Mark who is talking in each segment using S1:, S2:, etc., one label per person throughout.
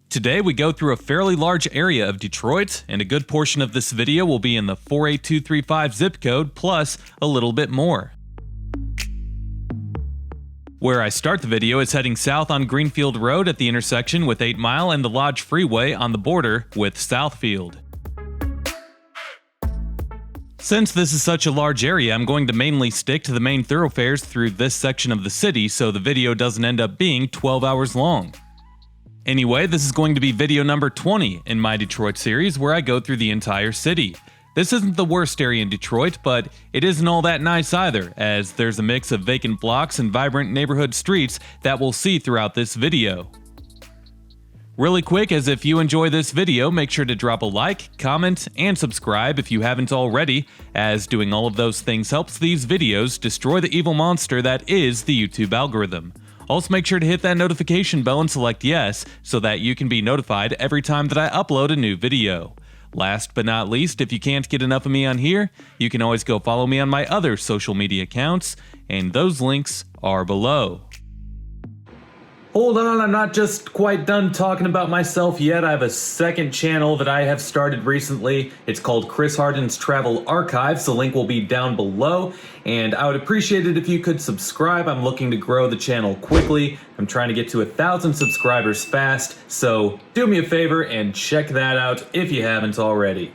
S1: Today we go through a fairly large area of Detroit, and a good portion of this video will be in the 48235 zip code plus a little bit more. Where I start the video is heading south on Greenfield Road at the intersection with 8 Mile and the Lodge Freeway on the border with Southfield. Since this is such a large area, I'm going to mainly stick to the main thoroughfares through this section of the city so the video doesn't end up being 12 hours long. Anyway, this is going to be video number 20 in my Detroit series where I go through the entire city. This isn't the worst area in Detroit, but it isn't all that nice either, as there's a mix of vacant blocks and vibrant neighborhood streets that we'll see throughout this video. Really quick, as if you enjoy this video, make sure to drop a like, comment, and subscribe if you haven't already, as doing all of those things helps these videos destroy the evil monster that is the YouTube algorithm. Also make sure to hit that notification bell and select yes, so that you can be notified every time that I upload a new video. Last but not least, if you can't get enough of me on here, you can always go follow me on my other social media accounts, and those links are below. Hold on, I'm not just quite done talking about myself yet. I have a second channel that I have started recently. It's called Chris Harden's Travel Archives. The link will be down below, and I would appreciate it if you could subscribe. I'm looking to grow the channel quickly. I'm trying to get to 1,000 subscribers fast, so do me a favor and check that out if you haven't already.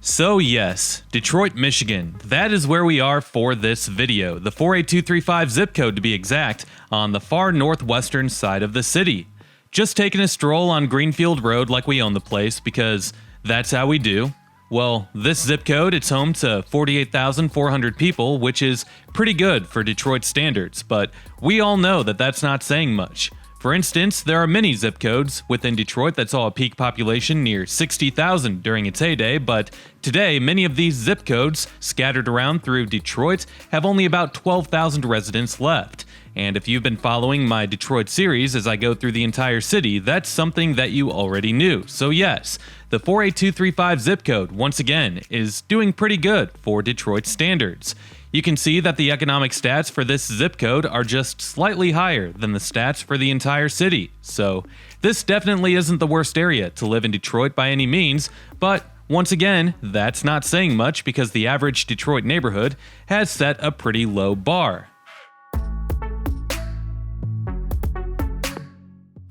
S1: So yes, Detroit, Michigan, that is where we are for this video, the 48235 zip code to be exact, on the far northwestern side of the city. Just taking a stroll on Greenfield Road like we own the place, because that's how we do. Well, this zip code, it's home to 48,400 people, which is pretty good for Detroit standards, but we all know that that's not saying much. For instance, there are many zip codes within Detroit that saw a peak population near 60,000 during its heyday, but today many of these zip codes scattered around through Detroit have only about 12,000 residents left. And if you've been following my Detroit series as I go through the entire city, that's something that you already knew. So yes, the 48235 zip code, once again, is doing pretty good for Detroit standards. You can see that the economic stats for this zip code are just slightly higher than the stats for the entire city. So this definitely isn't the worst area to live in Detroit by any means, but once again, that's not saying much because the average Detroit neighborhood has set a pretty low bar.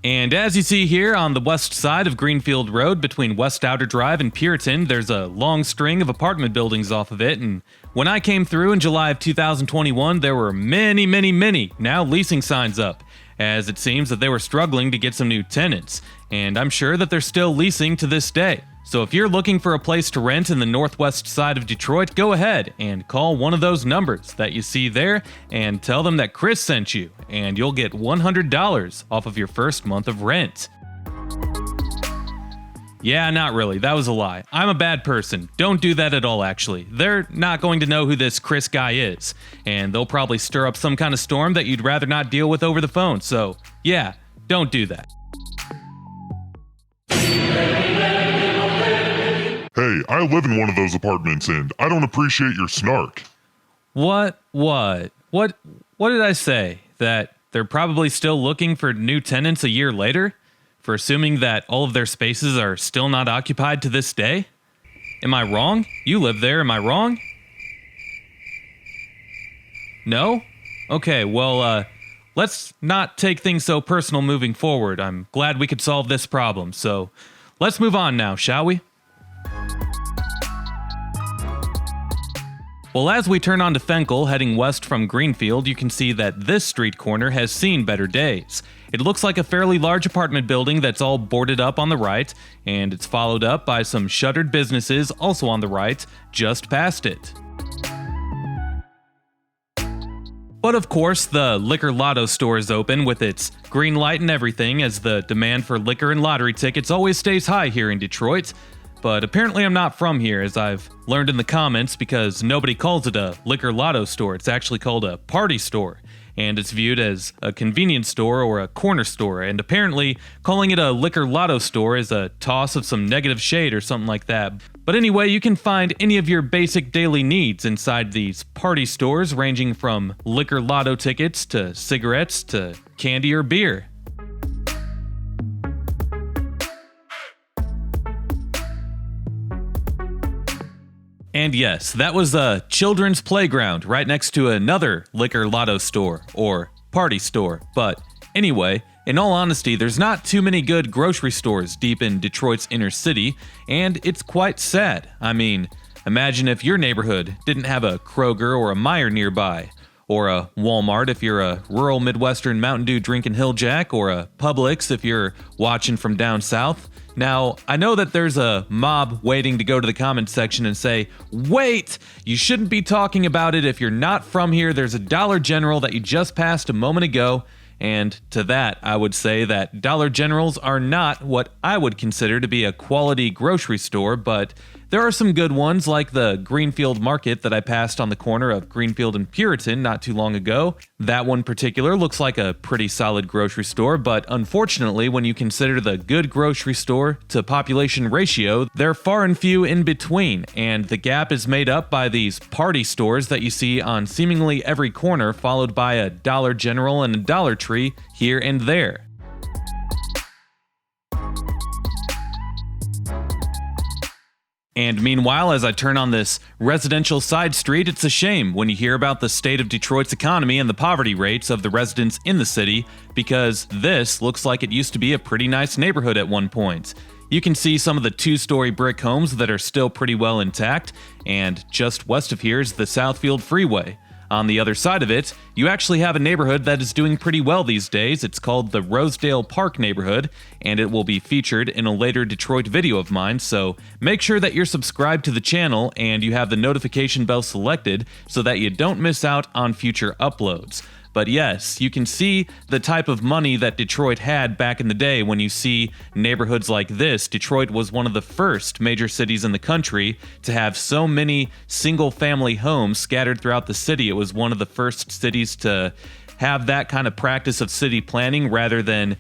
S1: And as you see here on the west side of Greenfield Road between West Outer Drive and Puritan, there's a long string of apartment buildings off of it, and when I came through in July of 2021, there were many now leasing signs up, as it seems that they were struggling to get some new tenants, and I'm sure that they're still leasing to this day. So if you're looking for a place to rent in the northwest side of Detroit, go ahead and call one of those numbers that you see there and tell them that Chris sent you, and you'll get $100 off of your first month of rent. Yeah, not really. That was a lie. I'm a bad person. Don't do that at all, actually. They're not going to know who this Chris guy is, and they'll probably stir up some kind of storm that you'd rather not deal with over the phone, so yeah, don't do that.
S2: Hey, I live in one of those apartments and I don't appreciate your snark.
S1: What did I say? That they're probably still looking for new tenants a year later? For assuming that all of their spaces are still not occupied to this day? Am I wrong? You live there, am I wrong? No? Okay, well, let's not take things so personal moving forward. I'm glad we could solve this problem, so let's move on now, shall we? Well, as we turn onto Fenkell, heading west from Greenfield, you can see that this street corner has seen better days. It looks like a fairly large apartment building that's all boarded up on the right, and it's followed up by some shuttered businesses also on the right, just past it. But of course, the liquor-lotto store is open with its green light and everything, as the demand for liquor and lottery tickets always stays high here in Detroit. But apparently I'm not from here, as I've learned in the comments, because nobody calls it a liquor-lotto store. It's actually called a party store. and it's viewed as a convenience store or a corner store, and apparently calling it a liquor-lotto store is a toss of some negative shade or something like that. But anyway, you can find any of your basic daily needs inside these party stores, ranging from liquor-lotto tickets to cigarettes to candy or beer. And yes, that was a children's playground right next to another liquor-lotto store, or party store. But anyway, in all honesty, there's not too many good grocery stores deep in Detroit's inner city, and it's quite sad. I mean, imagine if your neighborhood didn't have a Kroger or a Meijer nearby, or a Walmart if you're a rural Midwestern Mountain Dew drinking Hilljack, or a Publix if you're watching from down south. Now, I know that there's a mob waiting to go to the comments section and say, wait, you shouldn't be talking about it if you're not from here. There's a Dollar General that you just passed a moment ago. And to that, I would say that Dollar Generals are not what I would consider to be a quality grocery store, but there are some good ones like the Greenfield Market that I passed on the corner of Greenfield and Puritan not too long ago. That one in particular looks like a pretty solid grocery store, but unfortunately, when you consider the good grocery store to population ratio, they're far and few in between, and the gap is made up by these party stores that you see on seemingly every corner, followed by a Dollar General and a Dollar Tree here and there. And meanwhile, as I turn on this residential side street, it's a shame when you hear about the state of Detroit's economy and the poverty rates of the residents in the city, because this looks like it used to be a pretty nice neighborhood at one point. You can see some of the two-story brick homes that are still pretty well intact, and just west of here is the Southfield Freeway. On the other side of it, you actually have a neighborhood that is doing pretty well these days. It's called the Rosedale Park neighborhood, and it will be featured in a later Detroit video of mine, so make sure that you're subscribed to the channel and you have the notification bell selected so that you don't miss out on future uploads. But yes, you can see the type of money that Detroit had back in the day when you see neighborhoods like this. Detroit was one of the first major cities in the country to have so many single-family homes scattered throughout the city. It was one of the first cities to have that kind of practice of city planning rather than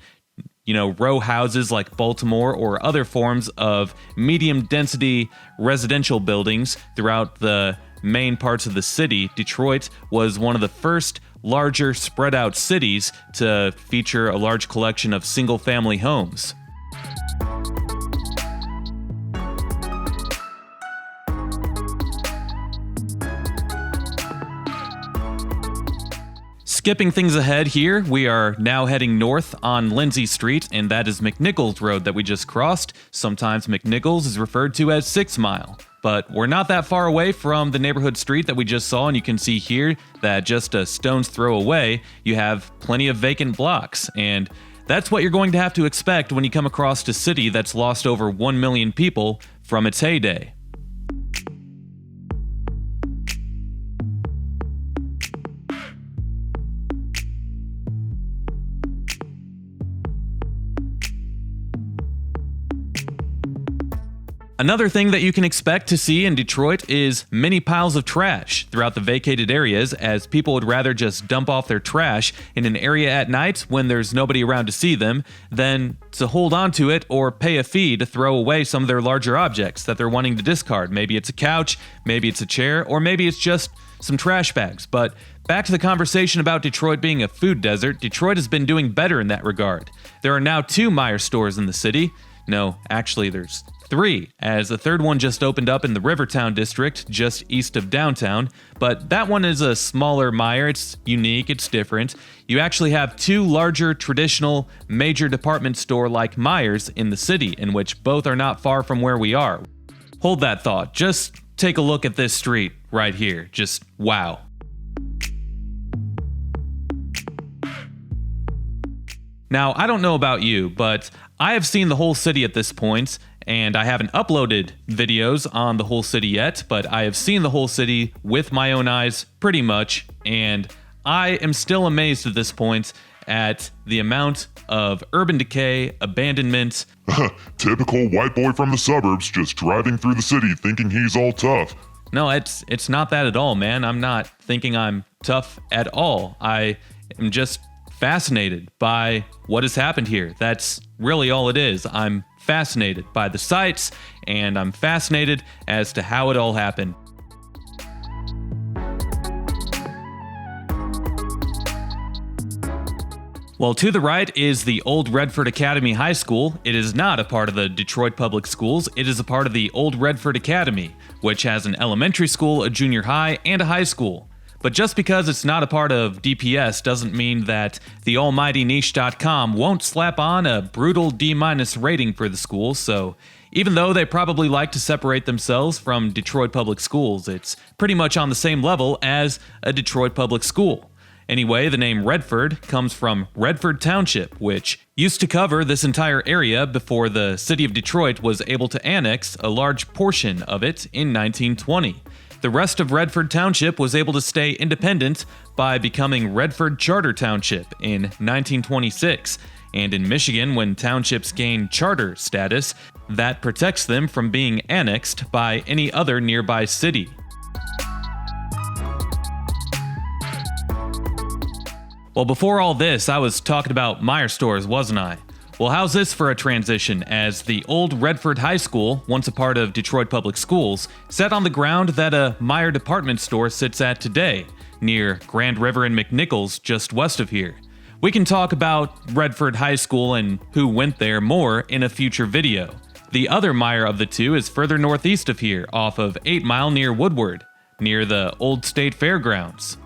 S1: row houses like Baltimore or other forms of medium-density residential buildings throughout the main parts of the city. Detroit was one of the first larger spread out cities to feature a large collection of single-family homes. Skipping things ahead here, we are now heading north on Lindsay Street, and that is McNichols Road that we just crossed. Sometimes McNichols is referred to as 6 Mile. But we're not that far away from the neighborhood street that we just saw, and you can see here that just a stone's throw away, you have plenty of vacant blocks. And that's what you're going to have to expect when you come across a city that's lost over 1 million people from its heyday. Another thing that you can expect to see in Detroit is many piles of trash throughout the vacated areas, as people would rather just dump off their trash in an area at night when there's nobody around to see them than to hold on to it or pay a fee to throw away some of their larger objects that they're wanting to discard. Maybe it's a couch, maybe it's a chair, or maybe it's just some trash bags. But back to the conversation about Detroit being a food desert, Detroit has been doing better in that regard. There are now 2 Meyers stores in the city. No, actually there's 3, as the third one just opened up in the Rivertown district, just east of downtown, but that one is a smaller Meijer. It's unique, it's different. You actually have 2 larger traditional major department store like Meyers in the city, in which both are not far from where we are. Hold that thought, just take a look at this street right here, just wow. Now, I don't know about you, but I have seen the whole city at this point, and I haven't uploaded videos on the whole city yet, but I have seen the whole city with my own eyes pretty much, and I am still amazed at this point at the amount of urban decay, abandonment.
S2: Typical white boy from the suburbs just driving through the city thinking he's all tough.
S1: No, it's not that at all, man. I'm not thinking I'm tough at all. I am just fascinated by what has happened here. That's really all it is. I'm fascinated by the sights, and I'm fascinated as to how it all happened. Well, to the right is the old Redford Academy High School. It is not a part of the Detroit Public Schools. It is a part of the old Redford Academy, which has an elementary school, a junior high, and a high school. But just because it's not a part of DPS doesn't mean that the almighty niche.com won't slap on a brutal D- rating for the school, so even though they probably like to separate themselves from Detroit Public Schools, it's pretty much on the same level as a Detroit Public School. Anyway, the name Redford comes from Redford Township, which used to cover this entire area before the city of Detroit was able to annex a large portion of it in 1920. The rest of Redford Township was able to stay independent by becoming Redford Charter Township in 1926. And in Michigan, when townships gain charter status, that protects them from being annexed by any other nearby city. Well, before all this, I was talking about Meyers stores, wasn't I? Well, how's this for a transition, as the old Redford High School, once a part of Detroit Public Schools, sat on the ground that a Meijer department store sits at today, near Grand River and McNichols, just west of here. We can talk about Redford High School and who went there more in a future video. The other Meijer of the two is further northeast of here, off of 8 Mile near Woodward, near the Old State Fairgrounds.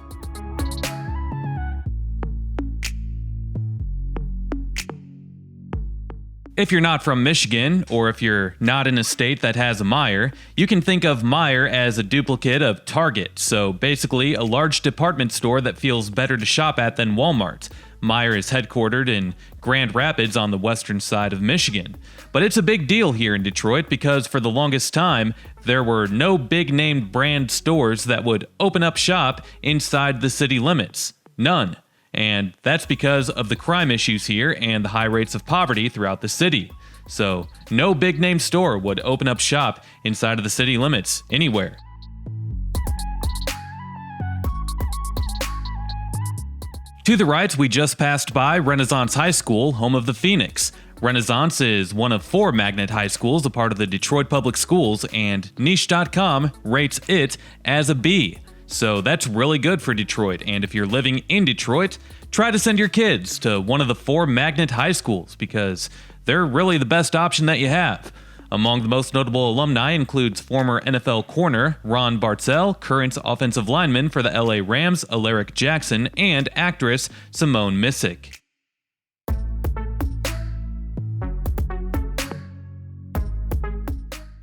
S1: If you're not from Michigan, or if you're not in a state that has a Meijer, you can think of Meijer as a duplicate of Target, so basically a large department store that feels better to shop at than Walmart. Meijer is headquartered in Grand Rapids on the western side of Michigan. But it's a big deal here in Detroit because for the longest time, there were no big-named brand stores that would open up shop inside the city limits. None. And that's because of the crime issues here and the high rates of poverty throughout the city. So, no big-name store would open up shop inside of the city limits anywhere. To the right, we just passed by Renaissance High School, home of the Phoenix. Renaissance is one of 4 magnet high schools, a part of the Detroit Public Schools, and niche.com rates it as a B. So that's really good for Detroit, and if you're living in Detroit, try to send your kids to one of the 4 magnet high schools because they're really the best option that you have. Among the most notable alumni includes former NFL corner Ron Bartell, current offensive lineman for the LA Rams Alaric Jackson, and actress Simone Missick.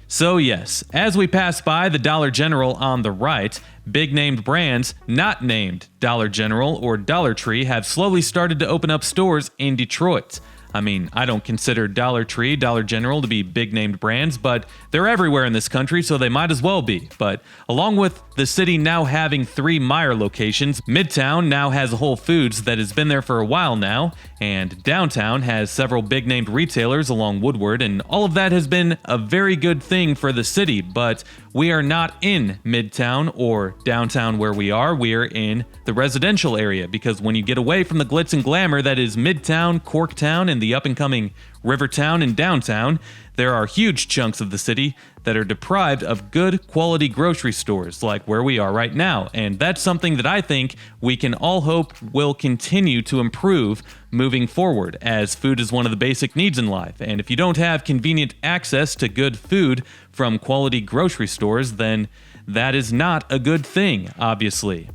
S1: So yes, as we pass by the Dollar General on the right, big-named brands not named Dollar General or Dollar Tree have slowly started to open up stores in Detroit. I mean, I don't consider Dollar Tree, Dollar General to be big-named brands, but they're everywhere in this country, so they might as well be. But along with the city now having 3 Meijer locations, Midtown now has a Whole Foods that has been there for a while now, and downtown has several big-named retailers along Woodward, and all of that has been a very good thing for the city, but we are not in Midtown or downtown where we are in the residential area, because when you get away from the glitz and glamour that is Midtown, Corktown, and the up-and-coming Rivertown and downtown, there are huge chunks of the city that are deprived of good quality grocery stores like where we are right now, and that's something that I think we can all hope will continue to improve moving forward, as food is one of the basic needs in life, and if you don't have convenient access to good food from quality grocery stores, then that is not a good thing, obviously.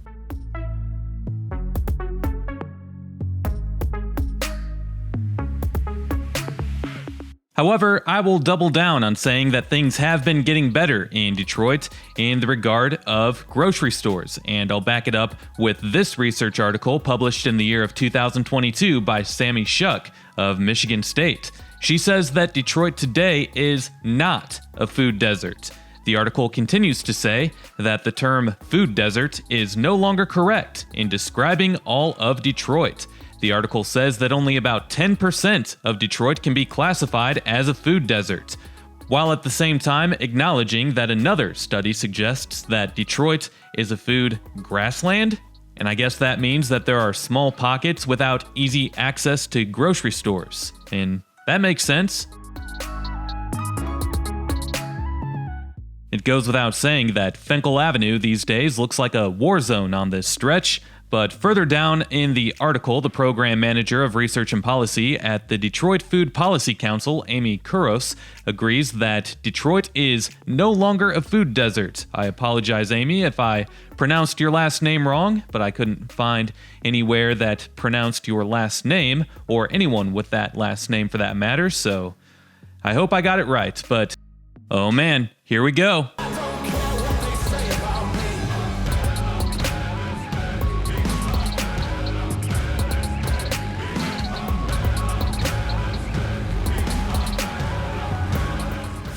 S1: However, I will double down on saying that things have been getting better in Detroit in the regard of grocery stores, and I'll back it up with this research article published in the year of 2022 by Sammy Shuck of Michigan State. She says that Detroit today is not a food desert. The article continues to say that the term food desert is no longer correct in describing all of Detroit. The article says that only about 10% of Detroit can be classified as a food desert, while at the same time acknowledging that another study suggests that Detroit is a food grassland. And I guess that means that there are small pockets without easy access to grocery stores. And that makes sense. It goes without saying that Fenkell Avenue these days looks like a war zone on this stretch, but further down in the article, the program manager of research and policy at the Detroit Food Policy Council, Amy Kuros, agrees that Detroit is no longer a food desert. I apologize, Amy, if I pronounced your last name wrong, but I couldn't find anywhere that pronounced your last name, or anyone with that last name for that matter, so I hope I got it right, but oh man, here we go.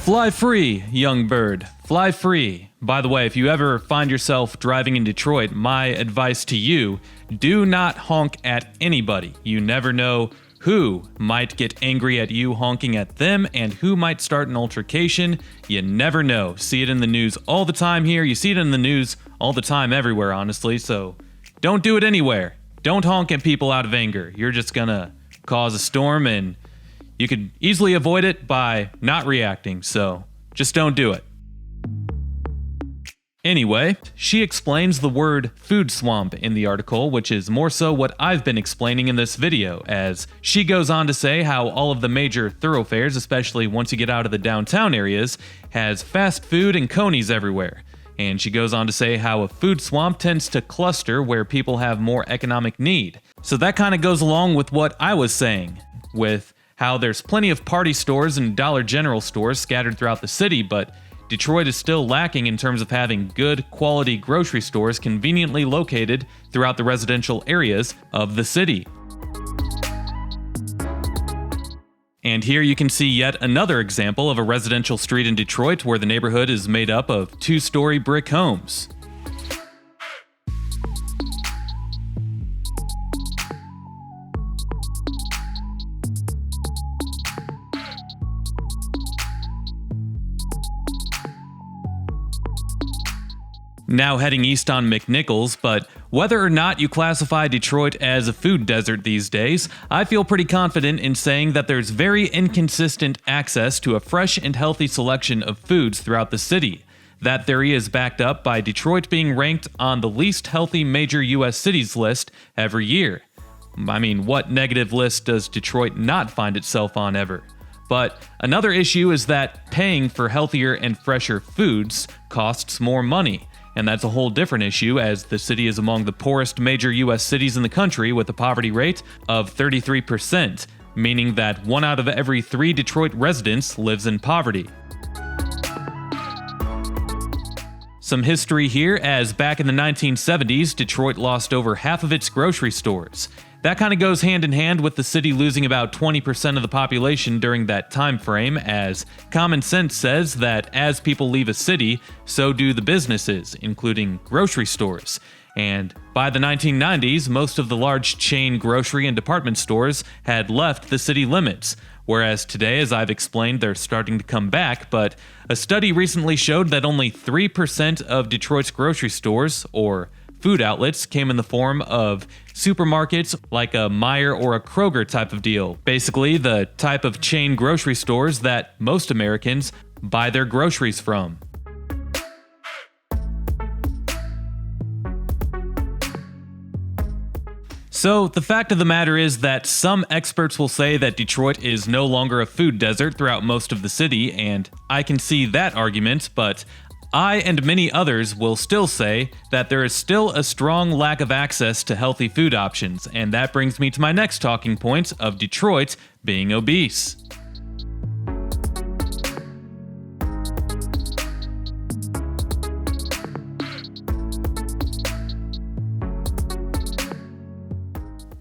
S1: Fly free, young bird. Fly free. By the way, if you ever find yourself driving in Detroit, my advice to you, do not honk at anybody. You never know who might get angry at you honking at them and who might start an altercation. You never know. See it in the news all the time here. You see it in the news all the time everywhere, honestly. So don't do it anywhere. Don't honk at people out of anger. You're just gonna cause a storm, and you could easily avoid it by not reacting, so just don't do it. Anyway, she explains the word food swamp in the article, which is more so what I've been explaining in this video, as she goes on to say how all of the major thoroughfares, especially once you get out of the downtown areas, has fast food and Coney's everywhere. And she goes on to say how a food swamp tends to cluster where people have more economic need. So that kind of goes along with what I was saying, with how there's plenty of party stores and Dollar General stores scattered throughout the city, but Detroit is still lacking in terms of having good quality grocery stores conveniently located throughout the residential areas of the city. And here you can see yet another example of a residential street in Detroit where the neighborhood is made up of two-story brick homes. Now heading east on McNichols, but whether or not you classify Detroit as a food desert these days, I feel pretty confident in saying that there's very inconsistent access to a fresh and healthy selection of foods throughout the city. That theory is backed up by Detroit being ranked on the least healthy major U.S. cities list every year. I mean, what negative list does Detroit not find itself on ever? But another issue is that paying for healthier and fresher foods costs more money. And that's a whole different issue, as the city is among the poorest major U.S. cities in the country with a poverty rate of 33%, meaning that 1 out of every 3 Detroit residents lives in poverty. Some history here, as back in the 1970s, Detroit lost over half of its grocery stores. That kind of goes hand in hand with the city losing about 20% of the population during that time frame, as common sense says that as people leave a city, so do the businesses, including grocery stores. And by the 1990s, most of the large chain grocery and department stores had left the city limits, whereas today, as I've explained, they're starting to come back, but a study recently showed that only 3% of Detroit's grocery stores, or food outlets, came in the form of supermarkets like a Meijer or a Kroger type of deal. Basically, the type of chain grocery stores that most Americans buy their groceries from. So, the fact of the matter is that some experts will say that Detroit is no longer a food desert throughout most of the city, and I can see that argument, but I and many others will still say that there is still a strong lack of access to healthy food options, and that brings me to my next talking point of Detroit being obese.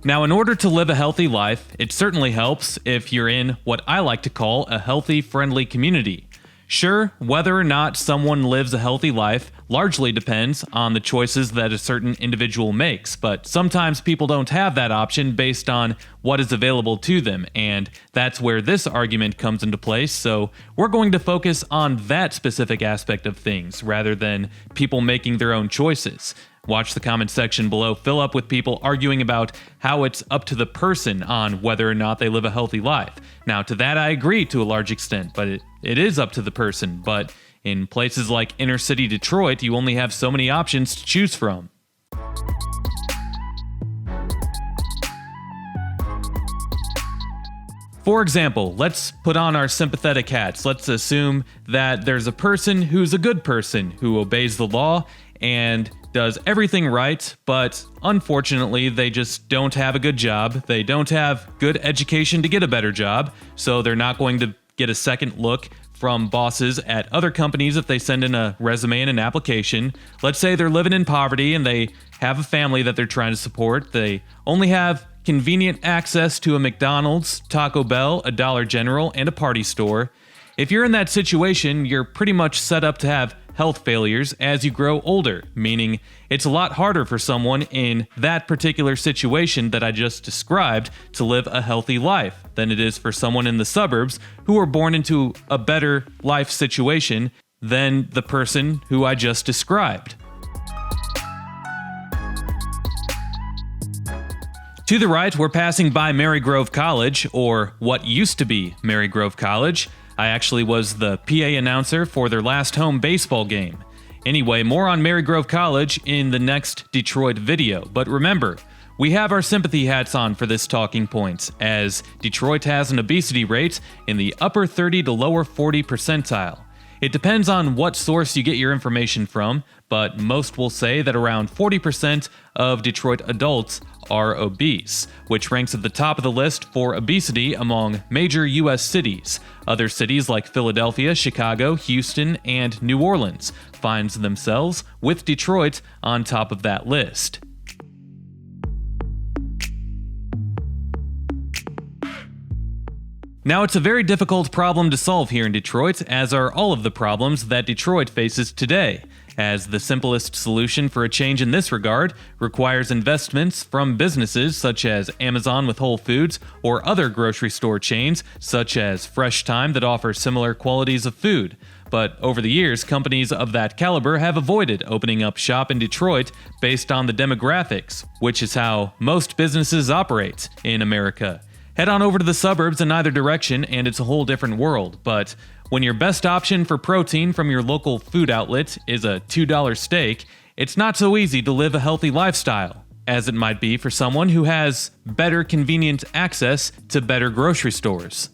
S1: Now, in order to live a healthy life, it certainly helps if you're in what I like to call a healthy, friendly community. Sure, whether or not someone lives a healthy life largely depends on the choices that a certain individual makes, but sometimes people don't have that option based on what is available to them, and that's where this argument comes into place. So we're going to focus on that specific aspect of things rather than people making their own choices. Watch the comment section below fill up with people arguing about how it's up to the person on whether or not they live a healthy life. Now, to that I agree to a large extent, but it is up to the person. But in places like inner city Detroit, you only have so many options to choose from. For example, let's put on our sympathetic hats. Let's assume that there's a person who's a good person who obeys the law and does everything right, but unfortunately they just don't have a good job. They don't have good education to get a better job, so they're not going to get a second look from bosses at other companies if they send in a resume and an application. Let's say they're living in poverty and they have a family that they're trying to support. They only have convenient access to a McDonald's, Taco Bell, a Dollar General, and a party store. If you're in that situation, you're pretty much set up to have health failures as you grow older, meaning it's a lot harder for someone in that particular situation that I just described to live a healthy life than it is for someone in the suburbs who are born into a better life situation than the person who I just described. To the right, we're passing by Marygrove College, or what used to be Marygrove College. I actually was the PA announcer for their last home baseball game. Anyway, more on Marygrove College in the next Detroit video. But remember, we have our sympathy hats on for this talking point, as Detroit has an obesity rate in the upper 30 to lower 40 percentile. It depends on what source you get your information from, but most will say that around 40% of Detroit adults are obese, which ranks at the top of the list for obesity among major U.S. cities. Other cities like Philadelphia, Chicago, Houston, and New Orleans finds themselves with Detroit on top of that list. Now, it's a very difficult problem to solve here in Detroit, as are all of the problems that Detroit faces today, as the simplest solution for a change in this regard requires investments from businesses such as Amazon with Whole Foods or other grocery store chains such as Fresh Time that offer similar qualities of food. But over the years, companies of that caliber have avoided opening up shop in Detroit based on the demographics, which is how most businesses operate in America. Head on over to the suburbs in either direction and it's a whole different world, but when your best option for protein from your local food outlet is a $2 steak, it's not so easy to live a healthy lifestyle, as it might be for someone who has better convenient access to better grocery stores.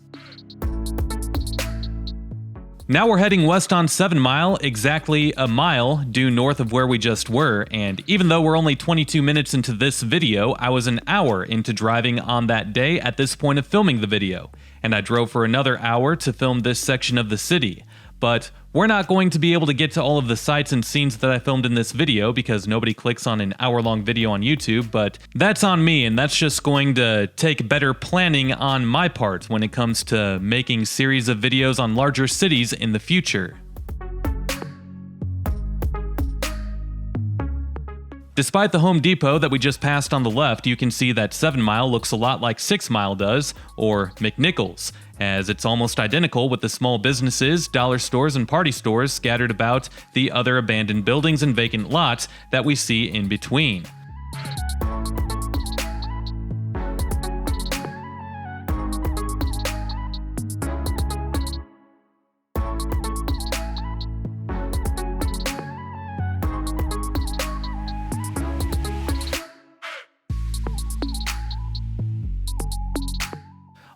S1: Now we're heading west on 7 Mile, exactly a mile due north of where we just were, and even though we're only 22 minutes into this video, I was an hour into driving on that day at this point of filming the video, and I drove for another hour to film this section of the city. But we're not going to be able to get to all of the sights and scenes that I filmed in this video because nobody clicks on an hour-long video on YouTube, but that's on me, and that's just going to take better planning on my part when it comes to making series of videos on larger cities in the future. Despite the Home Depot that we just passed on the left, you can see that 7 Mile looks a lot like 6 Mile does, or McNichols, as it's almost identical with the small businesses, dollar stores, and party stores scattered about the other abandoned buildings and vacant lots that we see in between.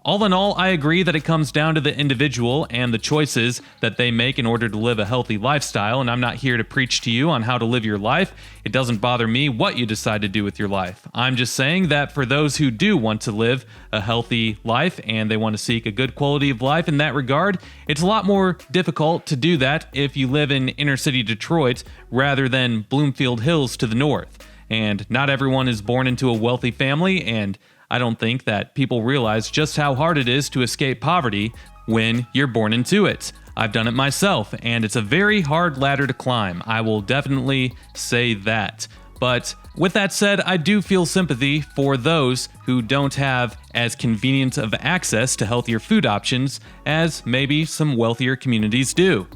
S1: All in all, I agree that it comes down to the individual and the choices that they make in order to live a healthy lifestyle, and I'm not here to preach to you on how to live your life. It doesn't bother me what you decide to do with your life. I'm just saying that for those who do want to live a healthy life and they want to seek a good quality of life in that regard, it's a lot more difficult to do that if you live in inner city Detroit rather than Bloomfield Hills to the north. And not everyone is born into a wealthy family, and I don't think that people realize just how hard it is to escape poverty when you're born into it. I've done it myself, and it's a very hard ladder to climb. I will definitely say that. But with that said, I do feel sympathy for those who don't have as convenient of access to healthier food options as maybe some wealthier communities do.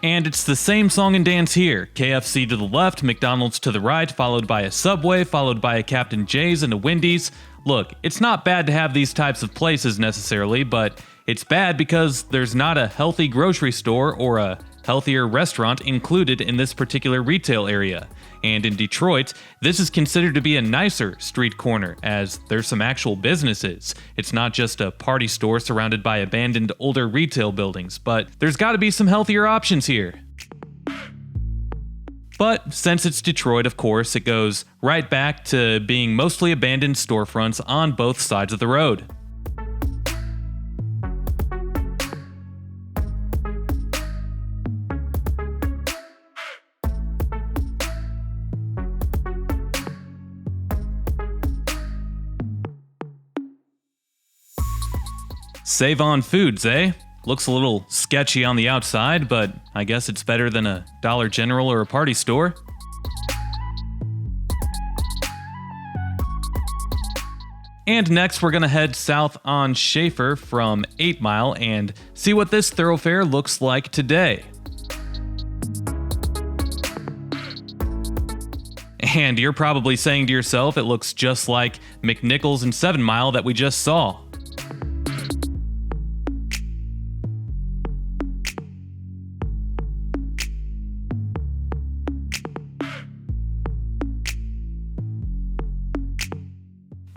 S1: And it's the same song and dance here. KFC to the left, McDonald's to the right, followed by a Subway, followed by a Captain J's and a Wendy's. Look, it's not bad to have these types of places necessarily, but it's bad because there's not a healthy grocery store or a healthier restaurant included in this particular retail area. And in Detroit, this is considered to be a nicer street corner, as there's some actual businesses. It's not just a party store surrounded by abandoned older retail buildings, but there's gotta be some healthier options here. But since it's Detroit, of course, it goes right back to being mostly abandoned storefronts on both sides of the road. Save on foods, eh? Looks a little sketchy on the outside, but I guess it's better than a Dollar General or a party store. And next we're gonna head south on Schaefer from 8 Mile and see what this thoroughfare looks like today. And you're probably saying to yourself, it looks just like McNichols and 7 Mile that we just saw.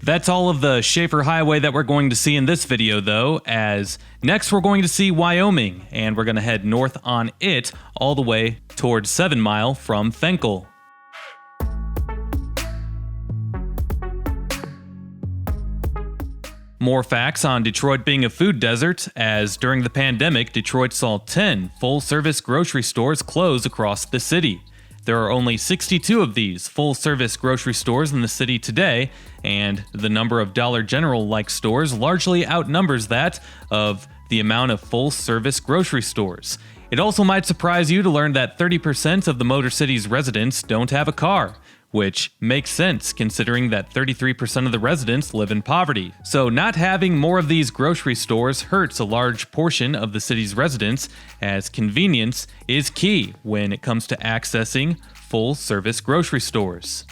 S1: That's all of the Schaefer Highway that we're going to see in this video though, as next we're going to see Wyoming, and we're going to head north on it all the way towards 7 Mile from Fenkell. More facts on Detroit being a food desert, as during the pandemic, Detroit saw 10 full-service grocery stores close across the city. There are only 62 of these full-service grocery stores in the city today, and the number of Dollar General-like stores largely outnumbers that of the amount of full-service grocery stores. It also might surprise you to learn that 30% of the Motor City's residents don't have a car, which makes sense considering that 33% of the residents live in poverty. So not having more of these grocery stores hurts a large portion of the city's residents, as convenience is key when it comes to accessing full-service grocery stores.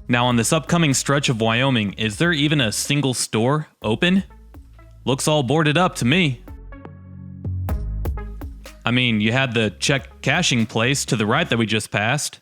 S1: Now on this upcoming stretch of Wyoming, is there even a single store open? Looks all boarded up to me. I mean, you had the check cashing place to the right that we just passed.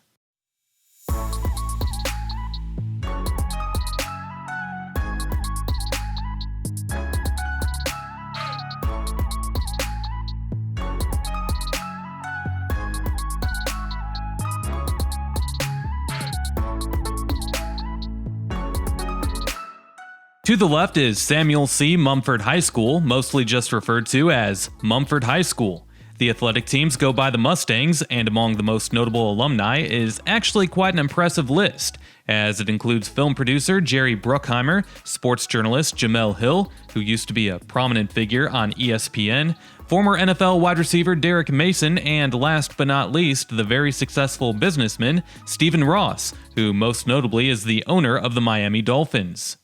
S1: To the left is Samuel C. Mumford High School, mostly just referred to as Mumford High School. The athletic teams go by the Mustangs, and among the most notable alumni is actually quite an impressive list, as it includes film producer Jerry Bruckheimer, sports journalist Jamel Hill, who used to be a prominent figure on ESPN, former NFL wide receiver Derek Mason, and last but not least, the very successful businessman Stephen Ross, who most notably is the owner of the Miami Dolphins.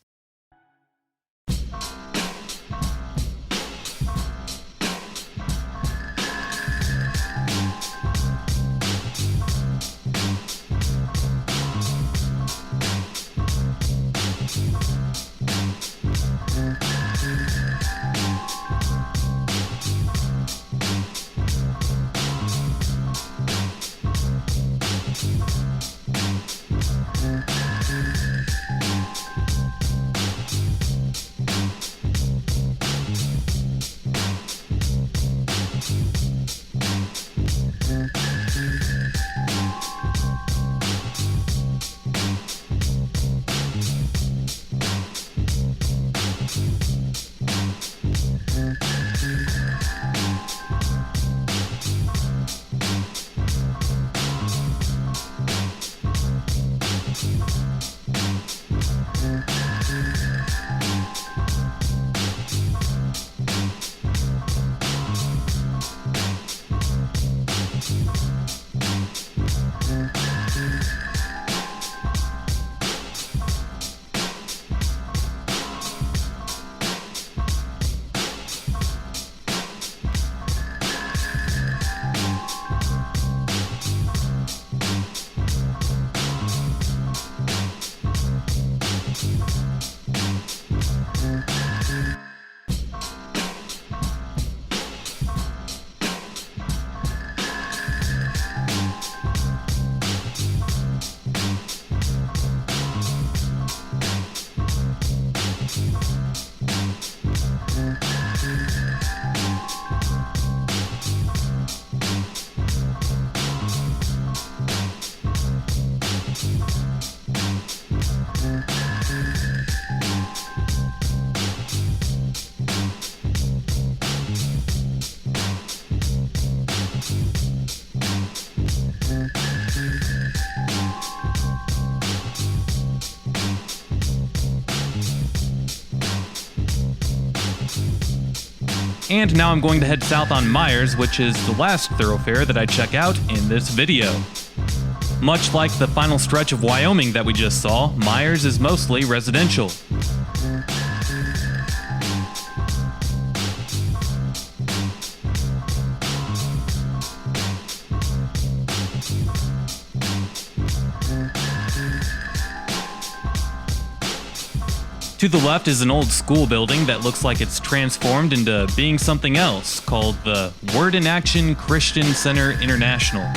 S1: And now I'm going to head south on Meyers, which is the last thoroughfare that I check out in this video. Much like the final stretch of Wyoming that we just saw, Meyers is mostly residential. To the left is an old school building that looks like it's transformed into being something else, called the Word in Action Christian Center International.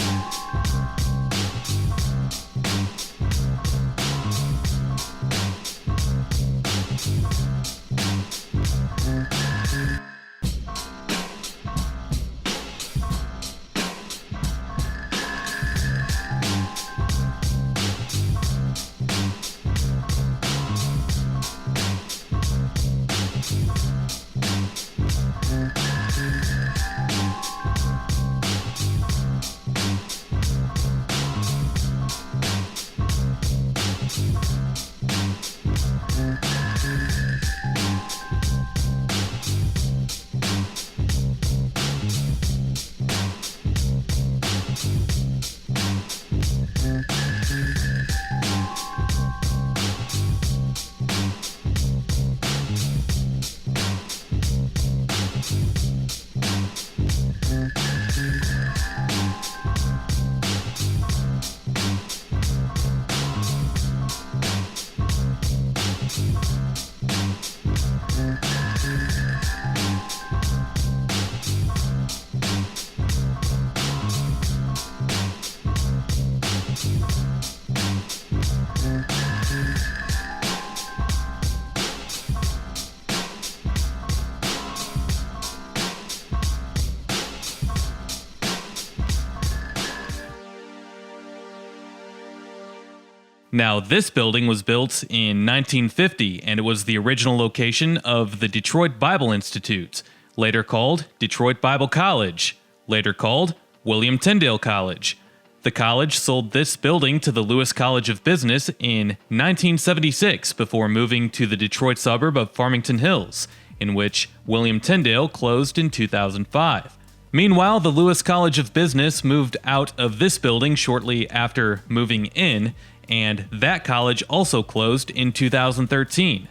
S1: Now, this building was built in 1950, and it was the original location of the Detroit Bible Institute, later called Detroit Bible College, later called William Tyndale College. The college sold this building to the Lewis College of Business in 1976 before moving to the Detroit suburb of Farmington Hills, in which William Tyndale closed in 2005. Meanwhile, the Lewis College of Business moved out of this building shortly after moving in, and that college also closed in 2013.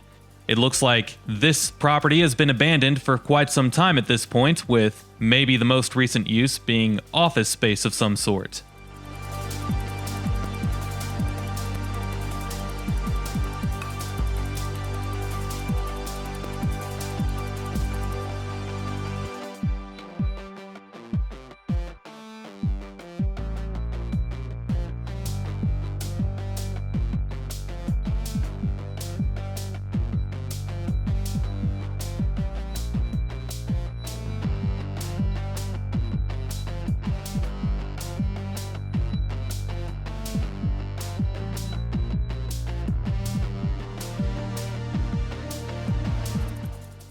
S1: It looks like this property has been abandoned for quite some time at this point, with maybe the most recent use being office space of some sort.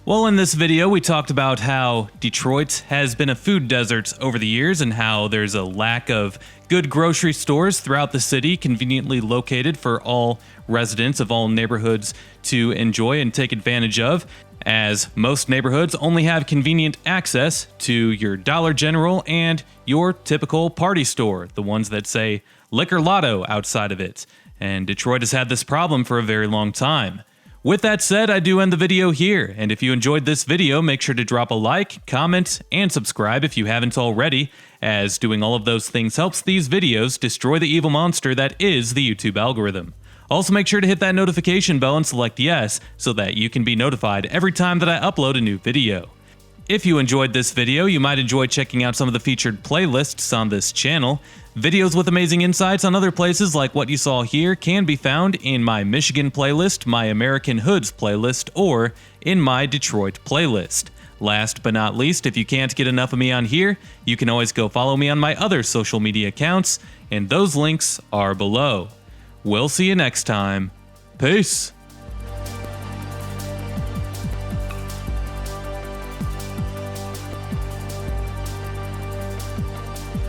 S1: Well, in this video, we talked about how Detroit has been a food desert over the years and how there's a lack of good grocery stores throughout the city, conveniently located for all residents of all neighborhoods to enjoy and take advantage of, as most neighborhoods only have convenient access to your Dollar General and your typical party store, the ones that say liquor-lotto outside of it. And Detroit has had this problem for a very long time. With that said, I do end the video here, and if you enjoyed this video, make sure to drop a like, comment, and subscribe if you haven't already, as doing all of those things helps these videos destroy the evil monster that is the YouTube algorithm. Also, make sure to hit that notification bell and select yes, so that you can be notified every time that I upload a new video. If you enjoyed this video, you might enjoy checking out some of the featured playlists on this channel. Videos with amazing insights on other places like what you saw here can be found in my Michigan playlist, my American Hoods playlist, or in my Detroit playlist. Last but not least, if you can't get enough of me on here, you can always go follow me on my other social media accounts, and those links are below. We'll see you next time. Peace!